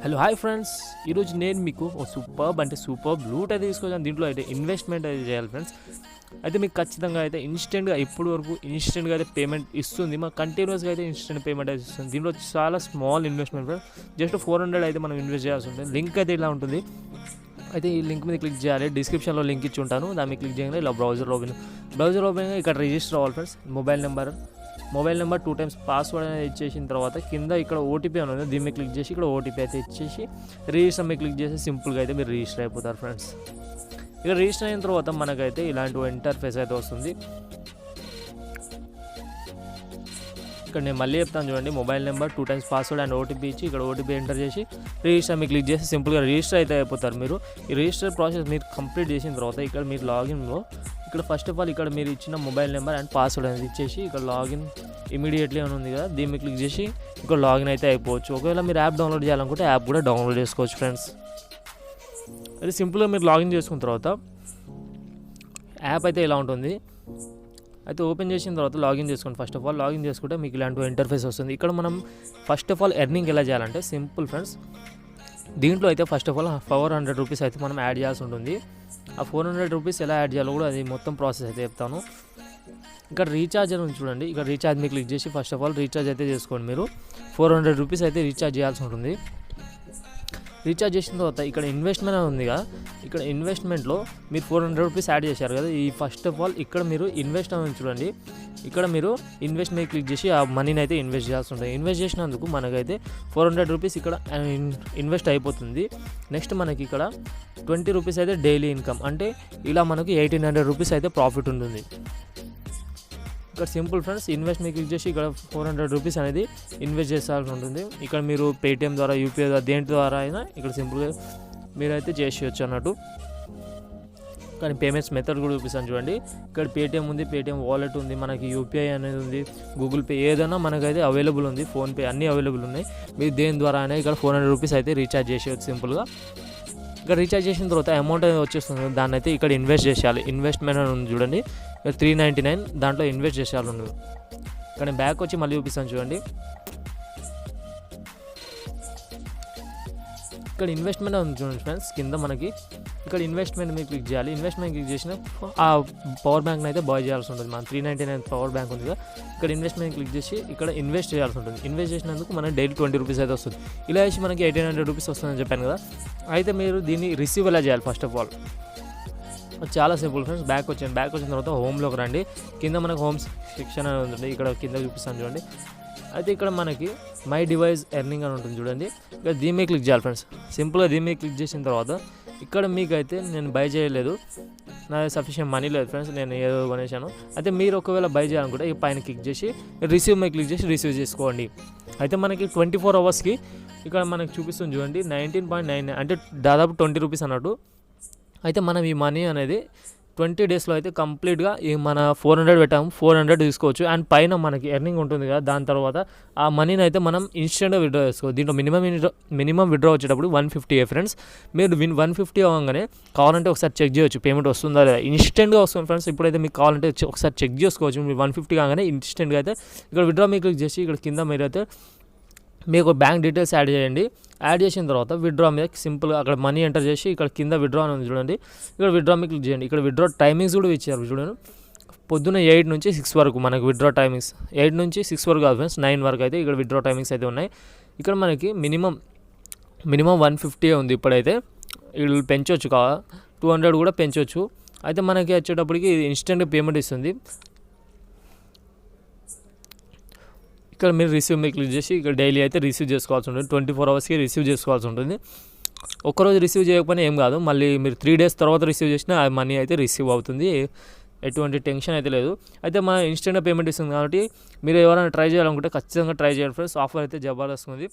Hello hi friends, ఈరోజు నేను మీకు సూపర్ లూట్ అయితే తీసుకొచ్చాను. దీంట్లో అయితే ఇన్వెస్ట్మెంట్ అయితే చేయాలి ఫ్రెండ్స్. అయితే మీకు ఖచ్చితంగా అయితే ఇన్స్టెంట్గా ఇప్పటి వరకు ఇన్స్టెంట్గా అయితే పేమెంట్ ఇస్తుంది, మాకు కంటిన్యూస్గా అయితే ఇన్స్టెంట్ పేమెంట్ అయితే ఇస్తుంది. దీంట్లో చాలా స్మాల్ ఇన్వెస్ట్మెంట్ ఫ్రెండ్స్, జస్ట్ 400 అయితే మనం ఇన్వెస్ట్ చేయాల్సి ఉంటుంది. లింక్ అయితే ఇలా ఉంటుంది. అయితే ఈ లింక్ మీద క్లిక్ చేయాలి. డిస్క్రిప్షన్లో లింక్ ఇచ్చి ఉంటాను, దాని మీద క్లిక్ చేయగానే ఇలా బ్రౌజర్ ఓపెన్ ఇక్కడ రిజిస్టర్ అవ్వాలి friends. Mobile number 2 times password అనేది ఇచ్చేసిన తర్వాత కింద ఇక్కడ ఓటీపీ అని ఉంది, దీని మీద క్లిక్ చేసి ఇక్కడ ఓటీపీ అయితే ఇచ్చేసి రిజిస్టర్ మీద క్లిక్ చేసి సింపుల్గా అయితే మీరు రిజిస్టర్ అయిపోతారు ఫ్రెండ్స్. ఇక రిజిస్టర్ అయిన తర్వాత మనకైతే ఇలాంటి ఇంటర్ఫేస్ అయితే వస్తుంది. ఇక్కడ నేను మళ్ళీ చెప్తాను చూడండి, mobile number 2 times password and OTP ఇచ్చి ఇక్కడ ఓటీపీ ఎంటర్ చేసి రిజిస్టర్ మీద క్లిక్ చేసి సింపుల్గా రిజిస్టర్ అయితే అయిపోతారు మీరు. ఈ రిజిస్టర్ ప్రాసెస్ మీరు కంప్లీట్ చేసిన తర్వాత ఇక్కడ మీరు లాగిన్లో ఇక్కడ ఫస్ట్ ఆఫ్ ఆల్ ఇక్కడ మీరు ఇచ్చిన మొబైల్ నెంబర్ అండ్ పాస్వర్డ్ అనేది ఇచ్చేసి ఇక్కడ లాగిన్ ఇమీడియట్లీ అని ఉంది కదా, దీన్ని క్లిక్ చేసి ఇక్కడ లాగిన్ అయితే అయిపోవచ్చు. ఒకవేళ మీరు యాప్ డౌన్లోడ్ చేయాలనుకుంటే యాప్ కూడా డౌన్లోడ్ చేసుకోవచ్చు ఫ్రెండ్స్. అది సింపుల్గా మీరు లాగిన్ చేసుకున్న తర్వాత యాప్ అయితే ఇలా ఉంటుంది. అయితే ఓపెన్ చేసిన తర్వాత లాగిన్ చేసుకోండి. ఫస్ట్ ఆఫ్ ఆల్ లాగిన్ చేసుకుంటే మీకు ఇలాంటి ఇంటర్ఫేస్ వస్తుంది. ఇక్కడ మనం ఫస్ట్ ఆఫ్ ఆల్ ఎర్నింగ్ ఎలా చేయాలంటే సింపుల్ ఫ్రెండ్స్. దీంట్లో అయితే ఫస్ట్ ఆఫ్ ఆల్ 400 రూపీస్ అయితే మనం యాడ్ చేయాల్సి ఉంటుంది. ఆ 400 రూపీస్ ఎలా యాడ్ చేయాలో కూడా అది మొత్తం ప్రాసెస్ అయితే చెప్తాను. ఇక్కడ రీఛార్జ్ అని చూడండి, ఇక్కడ రీఛార్జ్ మీద క్లిక్ చేసి ఫస్ట్ ఆఫ్ ఆల్ రీఛార్జ్ అయితే చేసుకోండి. మీరు 400 రూపీస్ అయితే రీఛార్జ్ చేయాల్సి ఉంటుంది. రీఛార్జ్ చేసిన తర్వాత ఇక్కడ ఇన్వెస్ట్మెంట్ అని ఉంది కదా, ఇక్కడ ఇన్వెస్ట్మెంట్లో మీరు 400 రూపీస్ యాడ్ చేశారు కదా, ఈ ఫస్ట్ ఆఫ్ ఆల్ ఇక్కడ మీరు ఇన్వెస్ట్ అని చూడండి, ఇక్కడ మీరు ఇన్వెస్ట్ మీద క్లిక్ చేసి ఆ మనీని అయితే ఇన్వెస్ట్ చేయాల్సి ఉంటుంది. ఇన్వెస్ట్ చేసినందుకు మనకైతే 400 రూపీస్ ఇక్కడ ఇన్వెస్ట్ అయిపోతుంది. నెక్స్ట్ మనకి ఇక్కడ 20 రూపీస్ అయితే డైలీ ఇన్కమ్, అంటే ఇలా మనకు 1800 రూపీస్ అయితే ప్రాఫిట్ ఉంటుంది. ఇక్కడ సింపుల్ ఫ్రెండ్స్, ఇన్వెస్ట్ మీద క్లిక్ చేసి ఇక్కడ 400 రూపీస్ అనేది ఇన్వెస్ట్ చేయాల్సి ఉంటుంది. ఇక్కడ మీరు పేటిఎం ద్వారా, యూపీఐ ద్వారా, దేని ద్వారా అయినా ఇక్కడ సింపుల్గా మీరైతే చేసేయచ్చు అన్నట్టు. కానీ పేమెంట్స్ మెథడ్ కూడా చూపిస్తాను చూడండి, ఇక్కడ పేటిఎం ఉంది, పేటిఎం వాలెట్ ఉంది, మనకి యూపీఐ అనేది ఉంది, గూగుల్ పే ఏదైనా మనకైతే అవైలబుల్ ఉంది, ఫోన్పే అన్నీ అవైలబుల్ ఉన్నాయి. మీరు దేని ద్వారా అయినా ఇక్కడ 400 రూపీస్ అయితే రీఛార్జ్ చేసేయచ్చు సింపుల్గా. ఇక్కడ రీఛార్జ్ చేసిన తర్వాత అమౌంట్ అనేది వచ్చేస్తుంది, దాన్ని అయితే ఇక్కడ ఇన్వెస్ట్ చేసేయాలి. ఇన్వెస్ట్మెంట్ అని ఉంది చూడండి, 399 దాంట్లో ఇన్వెస్ట్ చేసేయాలి ఉంది. కానీ బ్యాక్ వచ్చి మళ్ళీ చూపిస్తాను చూడండి, ఇక్కడ ఇన్వెస్ట్మెంట్ ఉంది చూడండి ఫ్రెండ్స్. కింద మనకి ఇక్కడ ఇన్వెస్ట్మెంట్ మీద క్లిక్ చేయాలి. ఇన్వెస్ట్మెంట్ క్లిక్ చేసిన ఆ పవర్ బ్యాంక్ని అయితే బాయ్ చేయాల్సి ఉంటుంది. మన 399 పవర్ బ్యాంక్ ఉంది కదా, ఇక్కడ ఇన్వెస్ట్మెంట్ క్లిక్ చేసి ఇక్కడ ఇన్వెస్ట్ చేయాల్సి ఉంటుంది. ఇన్వెస్ట్ చేసినందుకు మనకి డైలీ 20 రూపీస్ అయితే వస్తుంది. ఇలా వేసి మనకి 1800 రూపీస్ వస్తుందని చెప్పాను కదా. అయితే మీరు దీన్ని రిసీవ్ ఎలా చేయాలి ఫస్ట్ ఆఫ్ ఆల్, చాలా సింపుల్ ఫ్రెండ్స్. బ్యాక్ వచ్చిన తర్వాత హోమ్లోకి రండి. కింద మనకు హోమ్ సెక్షన్ అని ఉంటుంది, ఇక్కడ కింద చూపిస్తాను చూడండి. అయితే ఇక్కడ మనకి మై డివైస్ ఎర్నింగ్ అని ఉంటుంది చూడండి, ఇక్కడ దీని మీద క్లిక్ చేయాలి ఫ్రెండ్స్. సింపుల్గా దీని మీద క్లిక్ చేసిన తర్వాత ఇక్కడ మీకైతే నేను బై చేయలేదు, నా సఫిషియెంట్ మనీ లేదు ఫ్రెండ్స్, నేను ఏదో కొనేసాను. అయితే మీరు ఒకవేళ బై చేయాలనుకుంటే ఈ పైన క్లిక్ చేసి రిసీవ్ మీద క్లిక్ చేసి రిసీవ్ చేసుకోండి. అయితే మనకి 24 అవర్స్కి ఇక్కడ మనకి చూపిస్తుంది చూడండి 19.99, అంటే దాదాపు 20 రూపీస్ అన్నట్టు. అయితే మనం ఈ మనీ అనేది 20 డేస్లో అయితే కంప్లీట్గా ఈ మన 400 పెట్టాము, 400 తీసుకోవచ్చు. అండ్ పైన మనకి ఎర్నింగ్ ఉంటుంది కదా, దాని తర్వాత ఆ మనీని అయితే మనం ఇన్స్టెంట్గా విత్డ్రా చేసుకోవచ్చు. దీంట్లో మినిమం విత్డ్రా వచ్చేటప్పుడు 150 ఫ్రెండ్స్. మీరు 150 అవ్వగానే కావాలంటే ఒకసారి చెక్ చేయొచ్చు పేమెంట్ వస్తుందా లేదా. ఇన్స్టెంట్గా వస్తుంది ఫ్రెండ్స్. ఇప్పుడైతే మీకు కావాలంటే ఒకసారి చెక్ చేసుకోవచ్చు. మీరు 150 కాగానే ఇన్స్టెంట్గా అయితే ఇక్కడ విత్డ్రా మీకు క్లిక్ చేసి ఇక్కడ కింద మీరైతే మీకు బ్యాంక్ డీటెయిల్స్ యాడ్ చేయండి. యాడ్ చేసిన తర్వాత విత్డ్రా మీద సింపుల్గా అక్కడ మనీ ఎంటర్ చేసి ఇక్కడ కింద విత్డ్రా అని ఉంది చూడండి, ఇక్కడ విత్డ్రా మీద క్లిక్ చేయండి. ఇక్కడ విత్డ్రా టైమింగ్స్ కూడా ఇచ్చారు చూడండి, పొద్దున్న 8 నుంచి 6 వరకు మనకి విత్డ్రా టైమింగ్స్. 8 నుంచి 6 వరకు కాదు ఫ్రెండ్స్, 9 వరకు అయితే ఇక్కడ విత్డ్రా టైమింగ్స్ అయితే ఉన్నాయి. ఇక్కడ మనకి మినిమం 150 ఉంది. ఇప్పుడైతే వీళ్ళు పెంచవచ్చు, 200 కూడా పెంచవచ్చు. అయితే మనకి వచ్చేటప్పటికి ఇన్స్టెంట్ పేమెంట్ ఇస్తుంది. ఇక్కడ మీరు రిసీవ్ మీద క్లిక్ చేసి ఇక్కడ డైలీ అయితే రిసీవ్ చేసుకోవాల్సి ఉంటుంది. 24 అవర్స్కి రిసీవ్ చేసుకోవాల్సి ఉంటుంది. ఒక్కరోజు రిసీవ్ చేయకపోయినా ఏం కాదు, మళ్ళీ మీరు 3 డేస్ తర్వాత రిసీవ్ చేసినా ఆ మనీ అయితే రిసీవ్ అవుతుంది. ఎటువంటి టెన్షన్ అయితే లేదు. అయితే మన ఇన్స్టెంట్ పేమెంట్ ఇస్తుంది కాబట్టి మీరు ఎవరైనా ట్రై చేయాలనుకుంటే ఖచ్చితంగా ట్రై చేయండి ఫ్రెండ్స్. ఆఫర్ అయితే జబర్దస్త్ ఉంది.